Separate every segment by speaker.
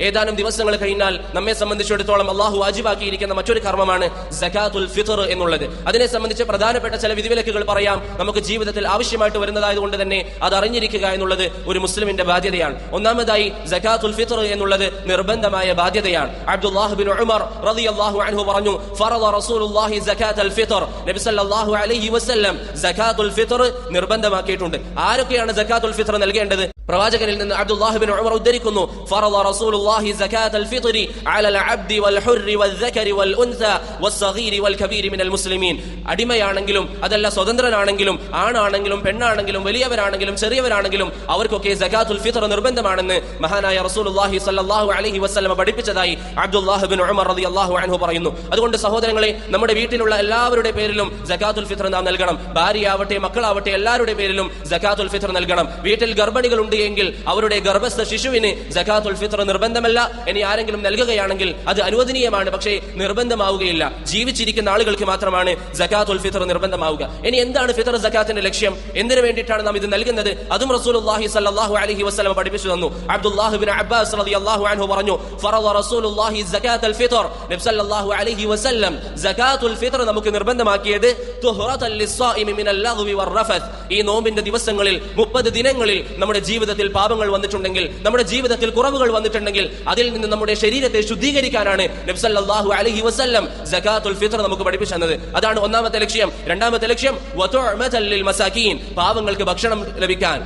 Speaker 1: ഏതാനും ദിവസങ്ങൾ കഴിഞ്ഞാൽ നമ്മെ സംബന്ധിച്ചിടത്തോളം അള്ളാഹു വാജിബാക്കിയിരിക്കുന്ന മറ്റൊരു കർമ്മമാണ് സകാത്തുൽ ഫിത്ർ എന്നുള്ളത്. അതിനെ സംബന്ധിച്ച് പ്രധാനപ്പെട്ട ചില വിധിവിലക്കുകൾ പറയാം. നമുക്ക് ജീവിതത്തിൽ ആവശ്യമായിട്ട് വരുന്നതായതുകൊണ്ട് തന്നെ അത് അറിഞ്ഞിരിക്കുക എന്നുള്ളത് ഒരു മുസ്ലിമിന്റെ ബാധ്യതയാണ്. ഒന്നാമതായി സകാത്തുൽ ഫിത്ർ എന്നുള്ളത് നിർബന്ധമായ ബാധ്യതയാണ്. അബ്ദുല്ലാഹ് ബിൻ ഉമർ റളിയല്ലാഹു അൻഹു പറഞ്ഞു, ഫറദ റസൂലുള്ളാഹി സകാത്തുൽ ഫിത്ർ, നബി സല്ലല്ലാഹു അലൈഹി വസല്ലം സകാത്തുൽ ഫിത്ർ നിർബന്ധമാക്കിയിട്ടുണ്ട്. ആരൊക്കെയാണ് സകാത്തുൽ ഫിത്ർ നൽകേണ്ടത്? പ്രവാചകനിൽ നിന്ന് അബ്ദുല്ലാഹ് ബിൻ ഉമർ ഉദ്ധരിക്കുന്നു, ഫറദ റസൂലുള്ളാഹി സകാത്തുൽ ഫിത്രി അലൽ അബ്ദി വൽ ഹുർരി വൽ ദകരി വൽ ഉൻസ വസ്സഗീരി വൽ കബീരി മിനൽ മുസ്ലിമീൻ. അടിമയാണെങ്കിലും അതല്ല സ്വതന്ത്രനാണെങ്കിലും ആണാണെങ്കിലും പെണ്ണാണെങ്കിലും വലിയവരാണെങ്കിലും ചെറിയവരാണെങ്കിലും അവർക്കൊക്കെ സകാത്തുൽ ഫിത്ർ നിർബന്ധമാണെന്ന് മഹാനായ റസൂലുള്ളാഹി സ്വല്ലല്ലാഹു അലൈഹി വസല്ലം പഠിപ്പിച്ചതായി അബ്ദുല്ലാഹ് ബിൻ ഉമർ റളിയല്ലാഹു അൻഹു പറയുന്നു. അതുകൊണ്ട് സഹോദരങ്ങളെ, നമ്മുടെ വീട്ടിലുള്ള എല്ലാവരുടെ പേരിലും സകാത്തുൽ ഫിത്ർ നാം നൽകണം. ഭാര്യയാവട്ടെ മക്കളാവട്ടെ എല്ലാവരുടെ പേരിലും സകാത്തുൽ ഫിത്ർ നൽകണം. വീട്ടിൽ ഗർഭിണികളുണ്ട് എങ്കിൽ അവരുടെ ഗർഭസ്ഥ ശിശുവിന് സകാത്തുൽ ഫിത്ർ നിർബന്ധമല്ല. ഇനി ആരെങ്കിലും നൽകുകയാണെങ്കിൽ അത് അനുവദനീയമാണ്, പക്ഷേ നിർബന്ധമാവുകയില്ല. ജീവിച്ചിരിക്കുന്ന ആളുകൾക്ക് മാത്രമാണ് സകാത്തുൽ ഫിത്ർ നിർബന്ധമാവുക. ഇനി എന്താണ് ഫിത്ർ സകാത്തിന്റെ ലക്ഷ്യം? എന്തിനു വേണ്ടിയിട്ടാണ് നാം ഇത് നൽകുന്നത്? അതും റസൂലുള്ളാഹി സ്വല്ലല്ലാഹു അലൈഹി വസല്ലം പഠിപ്പിച്ചു തന്നു. അബ്ദുല്ലാഹ് ബിൻ അബ്ബാസ് റളിയല്ലാഹു അൻഹു പറഞ്ഞു, ഫറദ റസൂലുള്ളാഹി സകാത്തുൽ ഫിത്ർ, നബി സല്ലല്ലാഹു അലൈഹി വസല്ലം സകാത്തുൽ ഫിത്ർ നമുക്ക് നിർബന്ധമാക്കിയത് തുഹ്റതൻ ലിസ്സായിമി മിനൽ ലഗ്വി വറഫത്ത്. ഈ നോമ്പിന്റെ ദിവസങ്ങളിൽ 30 ദിനങ്ങളിൽ നമ്മുടെ ജീവിതത്തിൽ പാപങ്ങൾ വന്നിട്ടുണ്ടെങ്കിൽ, നമ്മുടെ ജീവിതത്തിൽ കുറവുകൾ വന്നിട്ടുണ്ടെങ്കിൽ അതിൽ നിന്ന് നമ്മുടെ ശരീരത്തെ ശുദ്ധീകരിക്കാനാണ് നബി സല്ലല്ലാഹു അലൈഹി വസല്ലം സകാത്തുൽ ഫിത്ർ നമുക്ക് പഠിപ്പിച്ചു തന്നത്. അതാണ് ഒന്നാമത്തെ ലക്ഷ്യം. രണ്ടാമത്തെ ലക്ഷ്യം വതുഅമതൻ ലിൽ മസാകീൻ, പാവങ്ങൾക്ക് ഭക്ഷണം ലഭിക്കാൻ,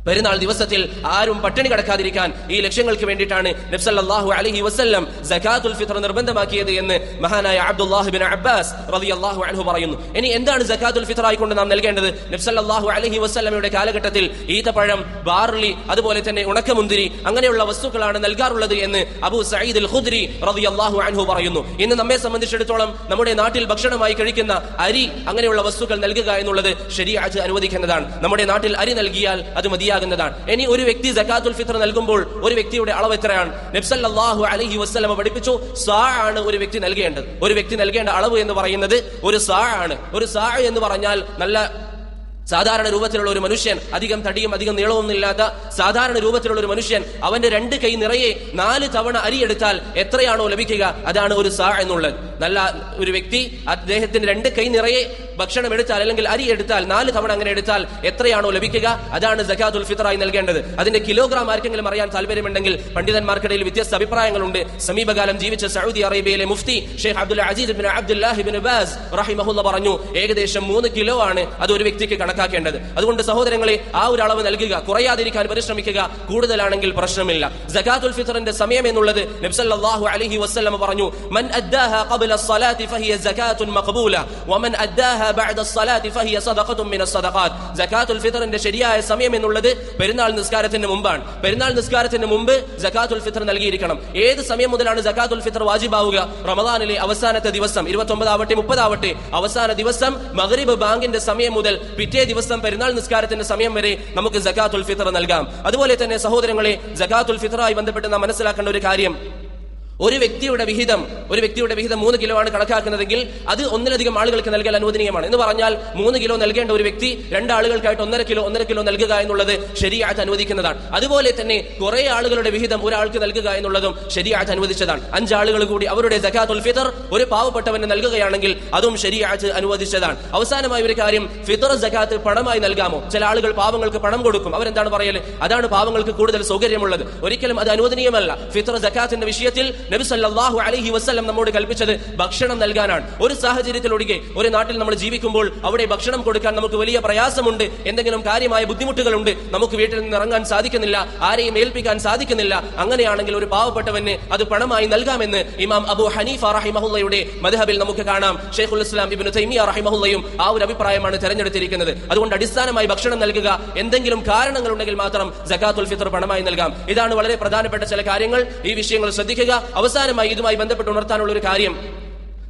Speaker 1: പെരുന്നാൾ ദിവസത്തിൽ ആരും പട്ടിണി കിടക്കാതിരിക്കാൻ, ഈ ലക്ഷ്യങ്ങൾക്ക് വേണ്ടിയിട്ടാണ് നബി സല്ലല്ലാഹു അലൈഹി വസല്ലം സകാത്തുൽ ഫിത്ർ നിർബന്ധമാക്കിയത് എന്ന് മഹാനായ അബ്ദുല്ലാഹ് ബിൻ അബ്ബാസ് റളിയല്ലാഹു അൻഹു പറയുന്നു. ഇനി എന്താണ് സകാത്തുൽ ഫിത്ർ ആയിക്കൊണ്ട് നാം നൽകേണ്ടത്? നബി സല്ലല്ലാഹു അലൈഹി വസല്ലമയുടെ കാലഘട്ടത്തിൽ ഈത്തപ്പഴം, ബാർലി, അതുപോലെ തന്നെ ഉണക്കമുന്തിരി അങ്ങനെയുള്ള വസ്തുക്കളാണ് നൽകാറുള്ളത് എന്ന് അബൂ സഈദ് അൽ ഖുദ്രി റളിയല്ലാഹു അൻഹു പറയുന്നു. ഇന്ന് നമ്മെ സംബന്ധിച്ചിടത്തോളം നമ്മുടെ നാട്ടിൽ ഭക്ഷണമായി കഴിക്കുന്ന അരി അങ്ങനെയുള്ള വസ്തുക്കൾ നൽകുക എന്നുള്ളത് ശരീഅത്ത് അനുവദിക്കുന്നതാണ്. നമ്മുടെ നാട്ടിൽ അരി നൽകിയാൽ അത് മതിയാകുന്നതാണ്. ഇനി ഒരു വ്യക്തി സകാത്തുൽ ഫിത്ർ നൽകുമ്പോൾ ഒരു വ്യക്തിയുടെ അളവ് എത്രയാണ്? നബി സല്ലല്ലാഹു അലൈഹി വസല്ലം പഠിപ്പിച്ചു, സാ ആണ് ഒരു വ്യക്തി നൽകേണ്ടത്. ഒരു വ്യക്തി നൽകേണ്ട അളവ് എന്ന് പറയുന്നത് ഒരു സാ ആണ്. ഒരു സാ എന്ന് പറഞ്ഞാൽ നല്ല സാധാരണ രൂപത്തിലുള്ള ഒരു മനുഷ്യൻ, അധികം തടിയും അധികം നീളമൊന്നും ഇല്ലാത്ത സാധാരണ രൂപത്തിലുള്ള ഒരു മനുഷ്യൻ, അവന്റെ 2 കൈ നിറയെ 4 തവണ അരി എടുത്താൽ എത്രയാണോ ലഭിക്കുക അതാണ് ഒരു സാ എന്നുള്ളത്. നല്ല ഒരു വ്യക്തി അദ്ദേഹത്തിന് 2 കൈ നിറയെ ഭക്ഷണം എടുത്താൽ അല്ലെങ്കിൽ അരി എടുത്താൽ 4 തവണ അങ്ങനെ എടുത്താൽ എത്രയാണോ ലഭിക്കുക അതാണ് സകാത്തുൽ ഫിത്റായി നൽകേണ്ടത്. അതിന്റെ കിലോഗ്രാം ആർക്കെങ്കിലും അറിയാൻ താല്പര്യമുണ്ടെങ്കിൽ പണ്ഡിതന്മാർക്കിടയിൽ വ്യത്യസ്ത അഭിപ്രായങ്ങളുണ്ട്. സമീപകാലം ജീവിച്ച സൗദി അറേബ്യയിലെ മുഫ്തി Sheikh Abdul Aziz bin Abdullah bin Baz റഹിമഹുല്ലാഹ് പറഞ്ഞു, ഏകദേശം 3 കിലോ ആണ് അത് ഒരു വ്യക്തിക്ക് കണക്കാക്കേണ്ടത്. അതുകൊണ്ട് സഹോദരങ്ങളെ, ആ ഒരു അളവ് നൽകുക, കുറയാതിരിക്കാൻ പരിശ്രമിക്കുക. കൂടുതലാണെങ്കിൽ പ്രശ്നമില്ല. സകാത്തുൽ ഫിത്റിന്റെ സമയം എന്നുള്ളത് നബി സല്ലല്ലാഹു അലൈഹി വസല്ലം പറഞ്ഞു, മൻ അദ്ദാഹ ഖബ്ല അസ്സലാത്തി ഫഹിയ സകാത്തുൻ മഖ്ബൂല വമൻ അദ്ദാഹ ബഅദ അസ്സലാത്തി ഫഹിയ സദഖത്തുൻ മിനസ് സദഖാത്ത്. സകാത്തുൽ ഫിത്റിന്റെ ശരിയായ സമയം എന്നുള്ളത് പെരുന്നാൾ നിസ്കാരത്തിന് മുമ്പാണ്. പെരുന്നാൾ നിസ്കാരത്തിന് മുമ്പ് സകാത്തുൽ ഫിത്ർ നൽകിയിരിക്കണം. ഏത് സമയം മുതലാണ് സകാത്തുൽ ഫിത്ർ വാജിബാവുക? റമദാനിലെ അവസാനത്തെ ദിവസം, 29 ആവട്ടെ 30 ആവട്ടെ, അവസാന ദിവസം മഗ്രിബ് ബാങ്കിന്റെ സമയം മുതൽ പിറ്റേ ദിവസം പെരുന്നാൾ നിസ്കാരത്തിന്റെ സമയം വരെ നമുക്ക് സകാത്തുൽ ഫിത്ർ നൽകാം. അതുപോലെ തന്നെ സഹോദരങ്ങളെ, സകാത്തുൽ ഫിത്റായി ബന്ധപ്പെട്ട് നാം മനസ്സിലാക്കേണ്ട ഒരു കാര്യം, ഒരു വ്യക്തിയുടെ വിഹിതം 3 കിലോ ആണ് കണക്കാക്കുന്നതെങ്കിൽ അത് ഒന്നിലധികം ആളുകൾക്ക് നൽകൽ അനുവദനീയമാണ്. എന്ന് പറഞ്ഞാൽ 3 കിലോ നൽകേണ്ട ഒരു വ്യക്തി 2 ആളുകൾക്കായിട്ട് 1.5 കിലോ നൽകുക എന്നുള്ളത് ശരീഅത്ത് അനുവദിക്കുന്നതാണ്. അതുപോലെ തന്നെ കുറെ ആളുകളുടെ വിഹിതം ഒരാൾക്ക് നൽകുക എന്നുള്ളതും ശരീഅത്ത് അനുവദിച്ചതാണ്. 5 ആളുകൾ കൂടി അവരുടെ സകാത്തുൽ ഫിത്ർ ഒരു പാവപ്പെട്ടവന് നൽകുകയാണെങ്കിൽ അതും ശരീഅത്ത് അനുവദിച്ചതാണ്. അവസാനമായ ഒരു കാര്യം, ഫിത്ർ സകാത്ത് പണമായി നൽകാമോ? ചില ആളുകൾ പാവങ്ങൾക്ക് പണം കൊടുക്കും. അവരെന്താണ് പറയല്? അതാണ് പാവങ്ങൾക്ക് കൂടുതൽ സൗകര്യമുള്ളത്. ഒരിക്കലും അത് അനുവദനീയമല്ല. ഫിത്ർ സകാത്തിന്റെ വിഷയത്തിൽ നബി സല്ലല്ലാഹു അലൈഹി വസല്ലം നമ്മോട് കൽപ്പിച്ചത് ഭക്ഷണം നൽകാനാണ്. ഒരു സാഹചര്യത്തിലൊഴികെ ഒരു നാട്ടിൽ നമ്മൾ ജീവിക്കുമ്പോൾ അവിടെ ഭക്ഷണം കൊടുക്കാൻ നമുക്ക് വലിയ പ്രയാസമുണ്ട്, എന്തെങ്കിലും കാര്യമായ ബുദ്ധിമുട്ടുകളുണ്ട്, നമുക്ക് വീട്ടിൽ നിന്ന് ഇറങ്ങാൻ സാധിക്കുന്നില്ല, ആരെയും ഏൽപ്പിക്കാൻ സാധിക്കുന്നില്ല. അങ്ങനെയാണെങ്കിൽ ഒരു പാവപ്പെട്ടവന് അത് പണമായി നൽകാമെന്ന് ഇമാം അബൂ ഹനീഫ റഹിമഹുള്ളയുടെ മദ്ഹബിൽ നമുക്ക് കാണാം. ഷെയ്ഖുൽ ഇസ്ലാം ഇബ്നു തൈമിയ റഹിമഹുള്ളയും ആ ഒരു അഭിപ്രായമാണ് തെരഞ്ഞെടുത്തിരിക്കുന്നത്. അതുകൊണ്ട് അടിസ്ഥാനമായി ഭക്ഷണം നൽകുക, എന്തെങ്കിലും കാരണങ്ങൾ ഉണ്ടെങ്കിൽ മാത്രം സകാത്തുൽ ഫിത്ർ പണമായി നൽകാം. ഇതാണ് വളരെ പ്രധാനപ്പെട്ട ചില കാര്യങ്ങൾ. ഈ വിഷയങ്ങൾ ശ്രദ്ധിക്കുക. അവസാനമായി ഇതുമായി ബന്ധപ്പെട്ട് ഉണർത്താനുള്ള ഒരു കാര്യം,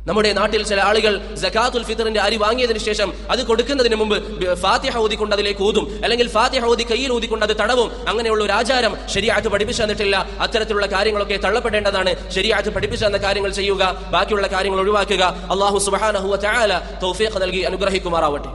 Speaker 1: നമ്മുടെ നാട്ടിൽ ചില ആളുകൾ സകാത്തുൽ ഫിത്റിന്റെ അരി വാങ്ങിയതിനു ശേഷം അത് കൊടുക്കുന്നതിന് മുമ്പ് ഫാത്തിഹ ഓതിക്കൊണ്ട് അതിലേക്ക് ഊതും, അല്ലെങ്കിൽ ഫാത്തിഹ ഓതി കയ്യിൽ ഊതിക്കൊണ്ട് അത് തടവും. അങ്ങനെയുള്ള ഒരു ആചാരം ശരീഅത്ത് പഠിപ്പിച്ചു തന്നിട്ടില്ല. അത്തരത്തിലുള്ള കാര്യങ്ങളൊക്കെ തള്ളപ്പെടേണ്ടതാണ്. ശരീഅത്ത് പഠിപ്പിച്ചു തന്ന കാര്യങ്ങൾ ചെയ്യുക, ബാക്കിയുള്ള കാര്യങ്ങൾ ഒഴിവാക്കുക. അല്ലാഹു സുബ്ഹാനഹു വ തആല തൗഫീഖ് നൽകി അനുഗ്രഹിക്കുമാറാവട്ടെ.